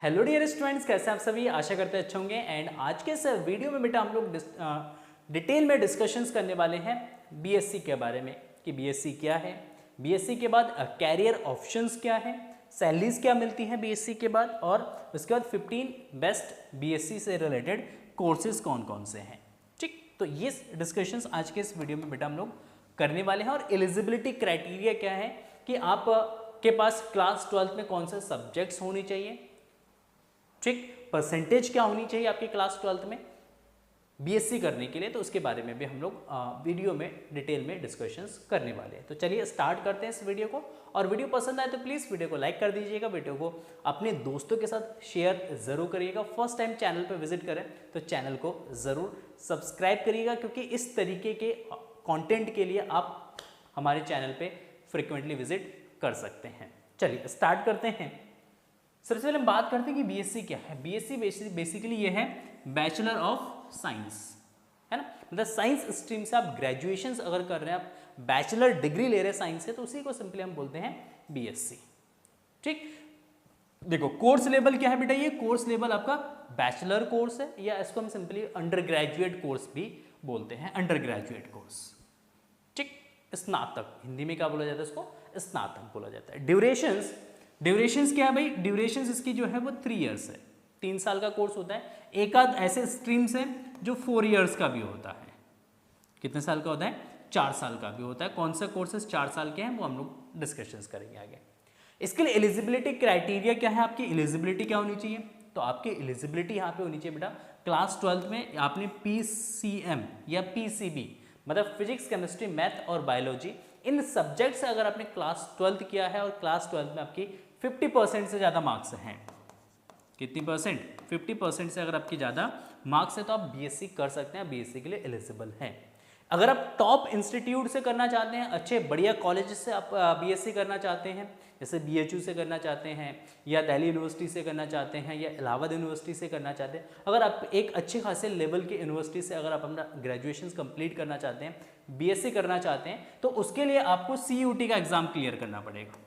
Hello dear students, कैसे आप सभी। आशा करते हैं अच्छे होंगे। एंड आज के इस वीडियो में बेटा हम लोग डिटेल में डिस्कशंस करने वाले हैं बीएससी के बारे में कि बीएससी क्या है, बीएससी के बाद कैरियर ऑप्शंस क्या है, सैलरीज क्या मिलती हैं बीएससी के बाद, और उसके बाद 15 बेस्ट बीएससी से रिलेटेड कोर्सेज कौन कौन से हैं। ठीक, तो ये डिस्कशंस आज के इस वीडियो में बेटा हम लोग करने वाले हैं। और एलिजिबिलिटी क्राइटेरिया क्या है कि आप के पास क्लास 12 में कौन से सब्जेक्ट्स होनी चाहिए, ठीक, परसेंटेज क्या होनी चाहिए आपकी क्लास 12 में बीएससी करने के लिए, तो उसके बारे में भी हम लोग वीडियो में डिटेल में डिस्कशंस करने वाले हैं। तो चलिए स्टार्ट करते हैं इस वीडियो को। और वीडियो पसंद आए तो प्लीज़ वीडियो को लाइक कर दीजिएगा, वीडियो को अपने दोस्तों के साथ शेयर ज़रूर करिएगा। फर्स्ट टाइम चैनल पर विजिट करें तो चैनल को ज़रूर सब्सक्राइब करिएगा, क्योंकि इस तरीके के कंटेंट के लिए आप हमारे चैनल पर फ्रिक्वेंटली विजिट कर सकते हैं। चलिए स्टार्ट करते हैं। सबसे पहले हम बात करते हैं कि बीएससी क्या है। बीएससी बेसिकली ये है बैचलर ऑफ साइंस, है ना। मतलब साइंस स्ट्रीम से आप ग्रेजुएशन अगर कर रहे हैं, आप बैचलर डिग्री ले रहे हैं साइंस से, तो उसी को सिंपली हम बोलते हैं बीएससी। ठीक, देखो कोर्स लेवल क्या है बेटा, ये कोर्स लेवल आपका बैचलर कोर्स है, या इसको हम सिंपली अंडर ग्रेजुएट कोर्स भी बोलते हैं, अंडर ग्रेजुएट कोर्स। ठीक, स्नातक हिंदी में क्या बोला जाता है, इसको स्नातक बोला जाता है। ड्यूरेशंस क्या है भाई, ड्यूरेशंस इसकी जो है वो 3 इयर्स है, 3 साल का कोर्स होता है। एक आध ऐसे स्ट्रीम्स है जो 4 इयर्स का भी होता है। कितने साल का होता है, 4 साल का भी होता है। कौन सा कोर्सेज 4 साल के हैं वो हम लोग डिस्कशंस करेंगे आगे। इसके लिए एलिजिबिलिटी क्राइटेरिया क्या है, आपकी एलिजिबिलिटी क्या होनी चाहिए, तो आपकी एलिजिबिलिटी यहाँ पे होनी चाहिए बेटा, क्लास 12 में आपने पीसीएम या पीसीबी मतलब फिजिक्स, केमिस्ट्री, मैथ और बायोलॉजी, इन सब्जेक्ट से अगर आपने क्लास 12 किया है और क्लास 12 में आपकी 50% से ज़्यादा मार्क्स हैं, कितनी परसेंट, 50% से अगर आपकी ज़्यादा मार्क्स है तो आप बीएससी कर सकते हैं, बीएससी के लिए एलिजिबल हैं। अगर आप टॉप इंस्टीट्यूट से करना चाहते हैं, अच्छे बढ़िया कॉलेज से आप बीएससी करना चाहते हैं, जैसे बीएचयू से करना चाहते हैं, या दिल्ली यूनिवर्सिटी से करना चाहते हैं, या इलाहाबाद यूनिवर्सिटी से करना चाहते हैं, अगर आप एक अच्छे खासे लेवल की यूनिवर्सिटी से अगर आप अपना ग्रेजुएशन कंप्लीट करना चाहते हैं, बीएससी करना चाहते हैं, तो उसके लिए आपको सीयूटी का एग्जाम क्लियर करना पड़ेगा।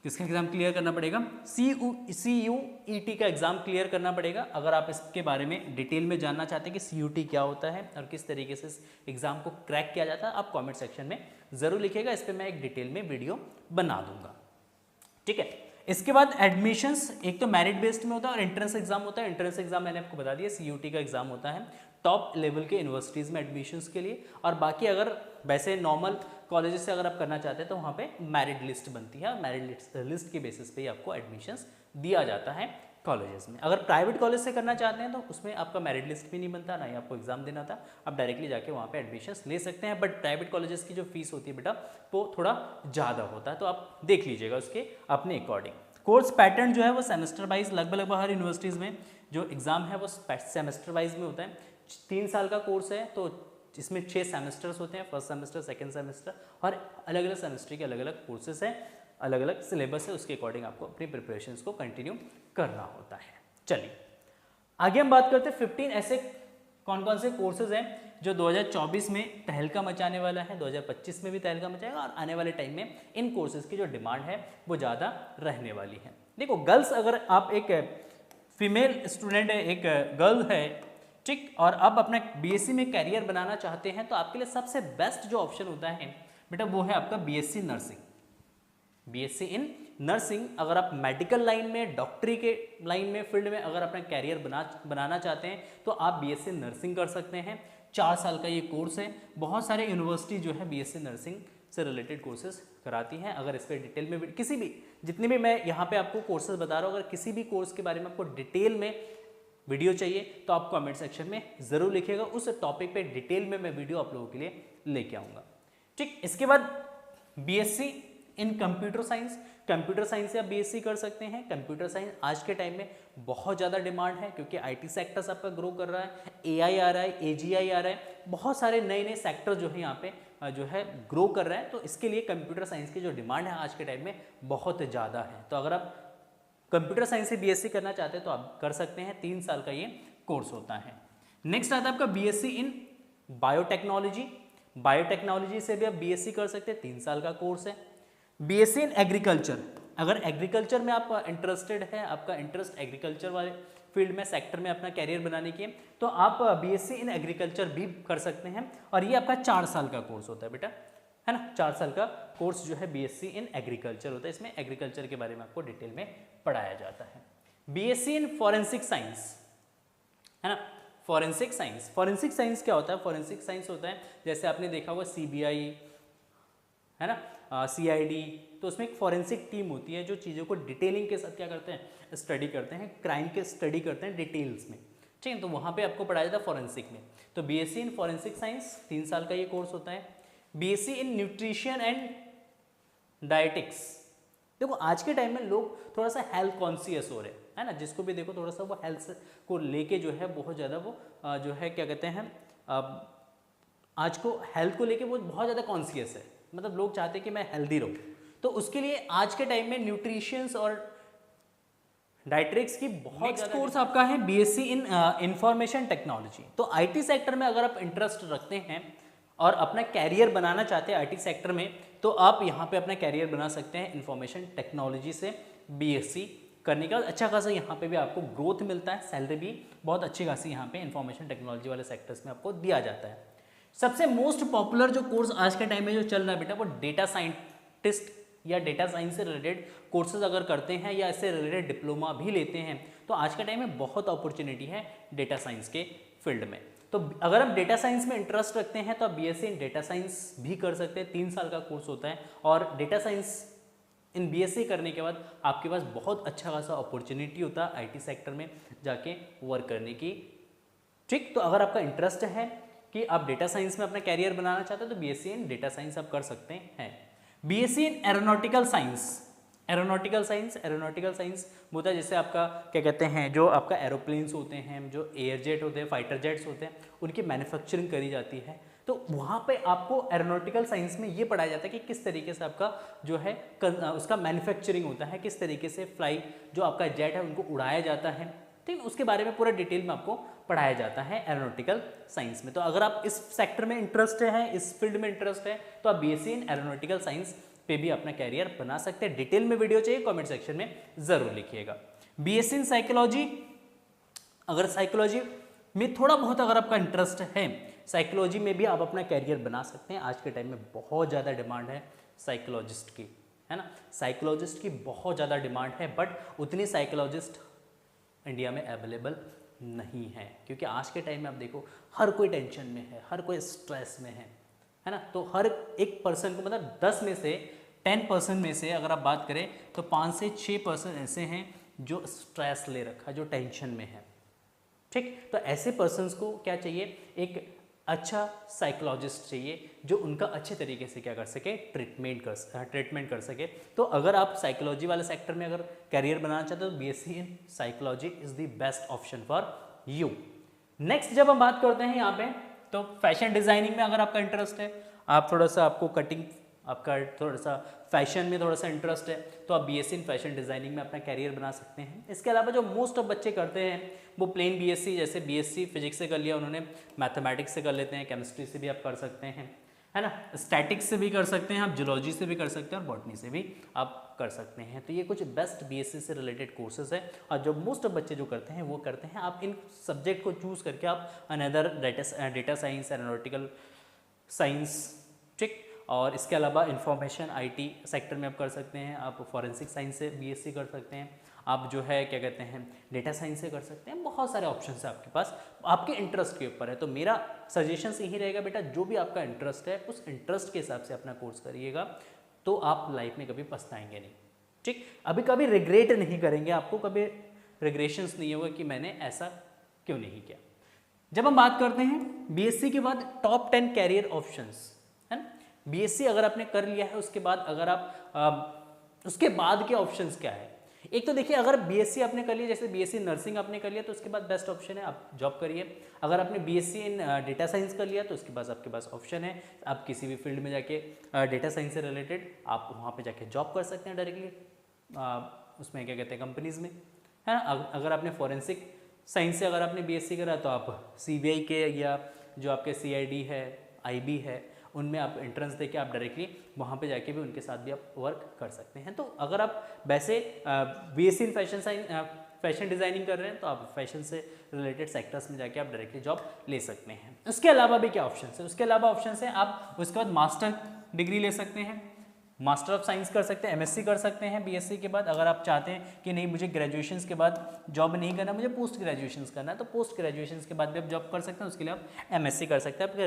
किसका एग्जाम क्लियर करना पड़ेगा, सीयूईटी का एग्जाम क्लियर करना पड़ेगा। अगर आप इसके बारे में डिटेल में जानना चाहते हैं कि सीयूटी क्या होता है और किस तरीके से इस एग्जाम को क्रैक किया जाता है, आप कमेंट सेक्शन में जरूर लिखिएगा, इस पर मैं एक डिटेल में वीडियो बना दूंगा। ठीक है, इसके बाद एडमिशंस एक तो मेरिट बेस्ड में होता है और एंट्रेंस एग्जाम होता है। एंट्रेंस एग्जाम मैंने आपको बता दिया, सीयूटी का एग्जाम होता है टॉप लेवल के यूनिवर्सिटीज़ में एडमिशन्स के लिए। और बाकी अगर वैसे नॉर्मल कॉलेजेस से अगर आप करना चाहते हैं तो वहाँ पे मेरिट लिस्ट बनती है, और मेरिट लिस्ट के बेसिस पे ही आपको एडमिशन्स दिया जाता है कॉलेजेस में। अगर प्राइवेट कॉलेज से करना चाहते हैं तो उसमें आपका मेरिट लिस्ट भी नहीं बनता, ना ही आपको एग्जाम देना था, आप डायरेक्टली जाके वहाँ पे एडमिशन्स ले सकते हैं। बट प्राइवेट कॉलेजेस की जो फीस होती है बेटा वो थोड़ा ज़्यादा होता है, तो आप देख लीजिएगा उसके अपने अकॉर्डिंग। कोर्स पैटर्न जो है वो सेमेस्टर वाइज लगभग हर यूनिवर्सिटीज़ में जो एग्ज़ाम है वो सेमेस्टर वाइज में होता है। 3 साल का कोर्स है तो इसमें 6 सेमेस्टर्स होते हैं, फर्स्ट सेमेस्टर, सेकंड सेमेस्टर, और अलग अलग सेमेस्टर के अलग अलग कोर्सेस हैं, अलग अलग सिलेबस है, उसके अकॉर्डिंग आपको अपनी प्रिपरेशंस को कंटिन्यू करना होता है। चलिए आगे हम बात करते हैं 15 ऐसे कौन कौन से कोर्सेज हैं जो 2024 में तहलका मचाने वाला है, 2025 में भी तहलका मचाएगा, और आने वाले टाइम में इन कोर्सेज की जो डिमांड है वो ज़्यादा रहने वाली है। देखो गर्ल्स, अगर आप एक फीमेल स्टूडेंट है, एक गर्ल है, ठीक, और अब अपना बीएससी में कैरियर बनाना चाहते हैं, तो आपके लिए सबसे बेस्ट जो ऑप्शन होता है बेटा वो है आपका BSc nursing, BSc in nursing. अगर आप मेडिकल लाइन में, डॉक्टरी के लाइन में, फील्ड में अगर अपना कैरियर बनाना चाहते हैं तो आप बीएससी नर्सिंग कर सकते हैं। 4 साल का ये कोर्स है। बहुत सारे यूनिवर्सिटी जो है बीएससी नर्सिंग से रिलेटेड कोर्सेज कराती हैं। अगर इस पर डिटेल में किसी भी, जितने भी मैं यहाँ पे आपको कोर्सेज बता रहा हूँ, अगर किसी भी कोर्स के बारे में आपको डिटेल में वीडियो चाहिए तो आप कमेंट सेक्शन में ज़रूर लिखिएगा, उस टॉपिक पे डिटेल में मैं वीडियो आप लोगों के लिए लेके आऊँगा। ठीक, इसके बाद BSc in computer science, computer science से आप बीएससी कर सकते हैं। कंप्यूटर साइंस आज के टाइम में बहुत ज़्यादा डिमांड है, क्योंकि आईटी सेक्टर्स आपका ग्रो कर रहा है, एआई आ रहा है, एजीआई आ रहा है, बहुत सारे नए नए सेक्टर जो है यहाँ पे जो है ग्रो कर रहा है। तो इसके लिए कंप्यूटर साइंस की जो डिमांड है आज के टाइम में बहुत ज़्यादा है। तो अगर आप कंप्यूटर साइंस से बीएससी करना चाहते हैं तो आप कर सकते हैं, 3 साल का ये कोर्स होता है। नेक्स्ट आता है आपका बीएससी इन बायोटेक्नोलॉजी, बायोटेक्नोलॉजी से भी आप बीएससी कर सकते हैं, 3 साल का कोर्स है। बीएससी इन एग्रीकल्चर, अगर एग्रीकल्चर में आप इंटरेस्टेड है, आपका इंटरेस्ट एग्रीकल्चर वाले फील्ड में, सेक्टर में अपना कैरियर बनाने की, तो आप बीएससी इन एग्रीकल्चर भी कर सकते हैं। और ये आपका 4 साल का कोर्स होता है बेटा, है ना, 4 साल का कोर्स जो है बीएससी इन एग्रीकल्चर होता है। इसमें एग्रीकल्चर के बारे में आपको डिटेल में पढ़ाया जाता है। बीएससी इन फॉरेंसिक साइंस, है ना, फॉरेंसिक साइंस। फॉरेंसिक साइंस क्या होता है? फॉरेंसिक साइंस होता है जैसे आपने देखा होगा सीबीआई, है ना, सीआईडी, तो उसमें एक फॉरेंसिक टीम होती है जो चीज़ों को डिटेलिंग के साथ क्या करते हैं, स्टडी करते हैं, क्राइम के स्टडी करते हैं डिटेल्स में, ठीक है। तो वहाँ पे आपको पढ़ाया जाता है फॉरेंसिक में। तो बीएससी इन फॉरेंसिक साइंस 3 साल का ये कोर्स होता है। BSc in nutrition and dietetics. देखो आज के टाइम में लोग थोड़ा सा हेल्थ कॉन्शियस हो रहे हैं, है ना, जिसको भी देखो थोड़ा सा वो हेल्थ को लेके जो है बहुत ज़्यादा वो जो है क्या कहते हैं, आज को हेल्थ को लेके वो बहुत ज़्यादा कॉन्शियस है, मतलब लोग चाहते हैं कि मैं हेल्दी रहूँ। तो उसके लिए आज के टाइम में न्यूट्रिशंस और डाइट्रिक्स की बहुत ज़्यादा। कोर्स आपका है बीएससी इन इंफॉर्मेशन टेक्नोलॉजी। तो आईटी सेक्टर में अगर आप इंटरेस्ट रखते हैं और अपना कैरियर बनाना चाहते हैं आईटी सेक्टर में, तो आप यहाँ पे अपना कैरियर बना सकते हैं इंफॉर्मेशन टेक्नोलॉजी से बीएससी करने के बाद। अच्छा खासा यहाँ पे भी आपको ग्रोथ मिलता है, सैलरी भी बहुत अच्छी खासी यहाँ पे इंफॉर्मेशन टेक्नोलॉजी वाले सेक्टर्स में आपको दिया जाता है। सबसे मोस्ट पॉपुलर जो कोर्स आज के टाइम में जो चल रहा है बेटा, वो डेटा साइंटिस्ट या डेटा साइंस से रिलेटेड कोर्सेज अगर करते हैं या इससे रिलेटेड डिप्लोमा भी लेते हैं, तो आज के टाइम में बहुत अपॉर्चुनिटी है डेटा साइंस के फील्ड में। तो अगर आप डेटा साइंस में इंटरेस्ट रखते हैं तो आप बीएससी इन डेटा साइंस भी कर सकते हैं। 3 साल का कोर्स होता है और डेटा साइंस इन बीएससी करने के बाद आपके पास बहुत अच्छा खासा अपॉर्चुनिटी होता है आईटी सेक्टर में जाके वर्क करने की, ठीक। तो अगर आपका इंटरेस्ट है कि आप डेटा साइंस में अपना कैरियर बनाना चाहते हैं तो बीएससी इन डेटा साइंस आप कर सकते हैं। BSc in aeronautical science. Aeronautical science होता है जैसे आपका क्या कहते हैं, जो आपका एरोप्लेन्स होते हैं, जो एयर जेट होते हैं, फाइटर जेट्स होते हैं, उनकी मैन्युफैक्चरिंग करी जाती है। तो वहाँ पे आपको एरोनॉटिकल साइंस में ये पढ़ाया जाता है कि किस तरीके से आपका जो है उसका मैन्युफैक्चरिंग होता है, किस तरीके से फ्लाई जो आपका जेट है उनको उड़ाया जाता है, ठीक, उसके बारे में पूरा डिटेल में आपको पढ़ाया जाता है एरोनॉटिकल साइंस में। तो अगर आप इस सेक्टर में इंटरेस्ट है, इस फील्ड में इंटरेस्ट है, तो आप बीएससी इन एरोनॉटिकल साइंस पे भी अपना कैरियर बना सकते हैं। डिटेल में वीडियो चाहिए कमेंट सेक्शन में जरूर लिखिएगा। बीएससी इन साइकोलॉजी, अगर साइकोलॉजी में थोड़ा बहुत अगर आपका इंटरेस्ट है, साइकोलॉजी में भी आप अपना कैरियर बना सकते हैं। आज के टाइम में बहुत ज़्यादा डिमांड है साइकोलॉजिस्ट की, है ना, साइकोलॉजिस्ट की बहुत ज़्यादा डिमांड है, बट उतनी साइकोलॉजिस्ट इंडिया में अवेलेबल नहीं है, क्योंकि आज के टाइम में आप देखो हर कोई टेंशन में है, हर कोई स्ट्रेस में है ना। तो हर एक पर्सन को, मतलब 10 में से 10% में से अगर आप बात करें तो 5 से 6% ऐसे हैं जो स्ट्रेस ले रखा है, जो टेंशन में है, ठीक। तो ऐसे पर्सन्स को क्या चाहिए, एक अच्छा साइकोलॉजिस्ट चाहिए जो उनका अच्छे तरीके से क्या कर सके, ट्रीटमेंट कर सके। तो अगर आप साइकोलॉजी वाले सेक्टर में अगर कैरियर बनाना चाहते हो तो BSc in psychology is the best option for you. Next जब हम बात करते हैं यहाँ पे, तो फैशन डिज़ाइनिंग में अगर आपका इंटरेस्ट है, आप थोड़ा सा आपको कटिंग, आपका थोड़ा सा फैशन में थोड़ा सा इंटरेस्ट है, तो आप बीएससी इन फैशन डिज़ाइनिंग में अपना कैरियर बना सकते हैं। इसके अलावा जो मोस्ट ऑफ बच्चे करते हैं वो प्लेन बीएससी, जैसे बीएससी फिजिक्स से कर लिया उन्होंने, मैथमेटिक्स से कर लेते हैं, केमिस्ट्री से भी आप कर सकते हैं, है ना, स्टैटिक्स से भी कर सकते हैं, आप जूलॉजी से भी कर सकते हैं और बॉटनी से भी आप कर सकते हैं। तो ये कुछ बेस्ट बीएससी से रिलेटेड कोर्सेज है और जो मोस्ट ऑफ बच्चे जो करते हैं वो करते हैं। आप इन सब्जेक्ट को चूज़ करके आप another data science, aeronautical science, ठीक, और इसके अलावा इंफॉर्मेशन आईटी सेक्टर में आप कर सकते हैं, आप फॉरेंसिक साइंस से बीएससी कर सकते हैं, आप जो है क्या कहते हैं डेटा साइंस से कर सकते हैं। बहुत सारे ऑप्शन है आपके पास, आपके इंटरेस्ट के ऊपर है। तो मेरा सजेशन यही रहेगा बेटा, जो भी आपका इंटरेस्ट है उस इंटरेस्ट के हिसाब से अपना कोर्स करिएगा, तो आप लाइफ में कभी पछताएंगे नहीं, ठीक। अभी कभी रिग्रेट नहीं करेंगे, आपको कभी रिग्रेशंस नहीं होगा कि मैंने ऐसा क्यों नहीं किया। जब हम बात करते हैं बीएससी के बाद टॉप 10 कैरियर ऑप्शंस, है ना, बीएससी अगर आपने कर लिया है उसके बाद अगर आप उसके बाद के ऑप्शंस क्या है। एक तो देखिए, अगर बीएससी आपने कर लिया, जैसे बीएससी नर्सिंग आपने कर लिया, तो उसके बाद बेस्ट ऑप्शन है आप जॉब करिए। अगर आपने बीएससी इन डेटा साइंस कर लिया तो उसके बाद आपके पास ऑप्शन है आप किसी भी फील्ड में जाके डेटा साइंस से रिलेटेड आप वहाँ पे जाके जॉब कर सकते हैं डायरेक्टली, उसमें क्या कहते हैं कंपनीज में, है ना। अगर आपने फॉरेंसिक साइंस से अगर आपने बीएससी करा तो आप सीबीआई के या जो आपके सीआईडी है, आईबी है, उनमें आप एंट्रेंस देके आप डायरेक्टली वहाँ पे जाके भी उनके साथ भी आप वर्क कर सकते हैं। तो अगर आप वैसे बीएससी इन फैशन डिज़ाइनिंग कर रहे हैं तो आप फैशन से रिलेटेड सेक्टर्स में जाके आप डायरेक्टली जॉब ले सकते हैं। उसके अलावा भी क्या ऑप्शन है, उसके अलावा ऑप्शन है आप उसके बाद मास्टर डिग्री ले सकते हैं, मास्टर ऑफ साइंस कर सकते हैं, एमएससी कर सकते हैं बीएससी के बाद। अगर आप चाहते हैं कि नहीं मुझे ग्रेजुएशन के बाद जॉब नहीं करना, मुझे पोस्ट ग्रेजुएशन करना है, तो पोस्ट ग्रेजुएशन के बाद भी आप जॉब कर सकते हैं। उसके लिए आप एमएससी कर सकते हैं आपके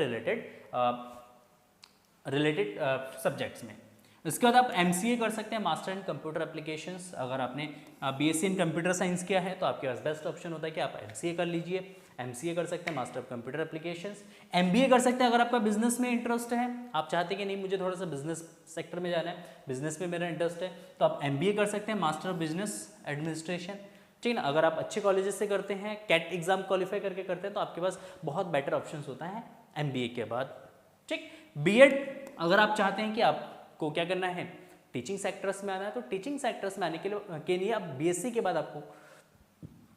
रिलेटेड सब्जेक्ट्स में। उसके बाद आप एमसीए कर सकते हैं, मास्टर इन कंप्यूटर एप्लीकेशंस। अगर आपने बीएससी इन कंप्यूटर साइंस किया है तो आपके पास बेस्ट ऑप्शन होता है कि आप एमसीए कर लीजिए। एमसीए कर सकते हैं, master of computer applications. MBA कर सकते हैं अगर आपका बिजनेस में इंटरेस्ट है, आप चाहते हैं कि नहीं मुझे थोड़ा सा बिजनेस सेक्टर में जाना है, बिजनेस में मेरा इंटरेस्ट है, तो आप एमबीए कर सकते हैं, मास्टर ऑफ बिजनेस एडमिनिस्ट्रेशन। ठीक है ना। अगर आप अच्छे कॉलेजेस से करते हैं, कैट एग्जाम क्वालिफाई करके करते हैं, तो आपके पास बहुत बेटर ऑप्शन होता है एमबीए के बाद। ठीक। बीएड अगर आप चाहते हैं कि आपको क्या करना है, टीचिंग सेक्टर्स में आना है, तो टीचिंग सेक्टर्स में आने के लिए आप बीएससी के बाद आपको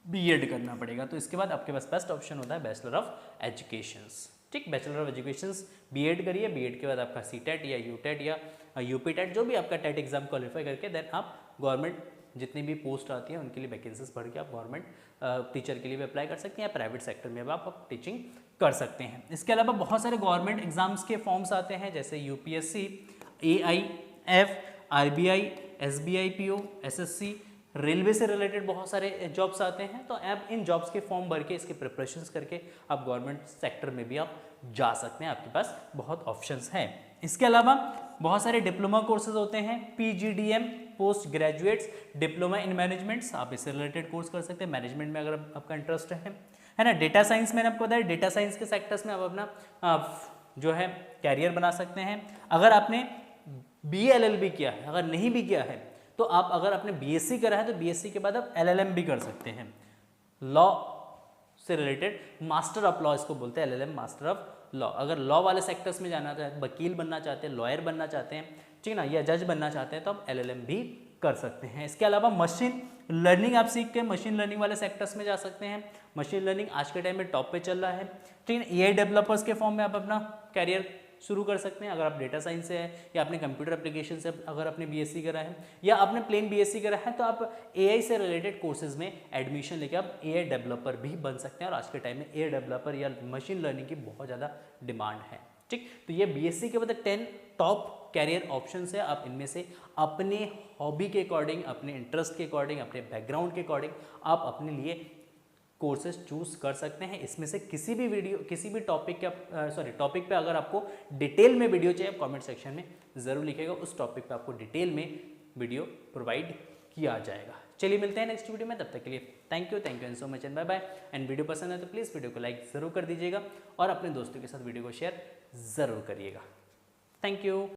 बीएड करना पड़ेगा। तो इसके बाद आपके पास बेस्ट ऑप्शन होता है बैचलर ऑफ एजुकेशंस। ठीक, बैचलर ऑफ एजुकेशंस बीएड करिए। बीएड के बाद आपका सीटेट या यूटेट या यूपीटेट जो भी आपका टेट एग्जाम क्वालिफाई करके देन आप गवर्नमेंट जितनी भी पोस्ट आती है उनके लिए वैकेंसीज भर के आप गवर्नमेंट टीचर के लिए भी अप्लाई कर सकते हैं या प्राइवेट सेक्टर में भी आप टीचिंग कर सकते हैं। इसके अलावा बहुत सारे गवर्नमेंट एग्जाम्स के फॉर्म्स आते हैं जैसे UPSC, AIF, RBI, SBI PO, SSC, railway से रिलेटेड बहुत सारे जॉब्स आते हैं। तो आप इन जॉब्स के फॉर्म भर के इसके प्रिपरेशंस करके आप गवर्नमेंट सेक्टर में भी आप जा सकते हैं, आपके पास बहुत ऑप्शंस हैं। इसके अलावा बहुत सारे डिप्लोमा कोर्सेज होते हैं, PGDM, post graduates diploma in managements, आप इससे रिलेटेड कोर्स कर सकते हैं मैनेजमेंट में अगर आपका इंटरेस्ट है ना। डेटा साइंस मैंने आपको बताया, डेटा साइंस के सेक्टर्स में आप अपना जो है कैरियर बना सकते हैं। अगर आपने बीएलएलबी किया है, अगर नहीं भी किया है तो आप अगर आपने बीएससी करा है तो बीएससी के बाद आप एलएलएम भी कर सकते हैं। लॉ से रिलेटेड मास्टर ऑफ लॉ इसको बोलते हैं, एलएलएम मास्टर ऑफ लॉ। अगर लॉ वाले सेक्टर्स में जाना चाहते हैं, वकील बनना चाहते हैं, लॉयर बनना चाहते हैं, ठीक ना, या जज बनना चाहते हैं तो आप एलएलएम भी कर सकते हैं। इसके अलावा मशीन लर्निंग आप सीख के मशीन लर्निंग वाले सेक्टर्स में जा सकते हैं। मशीन लर्निंग आज के टाइम में टॉप पे चल रहा है। ठीक है, एआई डेवलपर्स के फॉर्म में आप अपना कैरियर शुरू कर सकते हैं। अगर आप डेटा साइंस से है या आपने कंप्यूटर एप्लीकेशन से अगर आपने बीएससी करा है या आपने प्लेन बीएससी करा है तो आप एआई से रिलेटेड कोर्सेज में एडमिशन लेके आप एआई डेवलपर भी बन सकते हैं। और आज के टाइम में एआई डेवलपर या मशीन लर्निंग की बहुत ज़्यादा डिमांड है। ठीक, तो ये बीएससी के बाद 10 टॉप कैरियर ऑप्शंस है। आप इनमें से अपने हॉबी के अकॉर्डिंग, अपने इंटरेस्ट के अकॉर्डिंग, अपने बैकग्राउंड के अकॉर्डिंग आप अपने लिए कोर्सेज चूज कर सकते हैं। इसमें से किसी भी टॉपिक पे अगर आपको डिटेल में वीडियो चाहिए, कमेंट सेक्शन में ज़रूर लिखिएगा, उस टॉपिक पे आपको डिटेल में वीडियो प्रोवाइड किया जाएगा। चलिए मिलते हैं नेक्स्ट वीडियो में, तब तक के लिए thank you and so much and bye bye. And video पसंद है तो प्लीज़ वीडियो को लाइक ज़रूर कर दीजिएगा और अपने दोस्तों के साथ वीडियो को शेयर ज़रूर करिएगा। Thank you.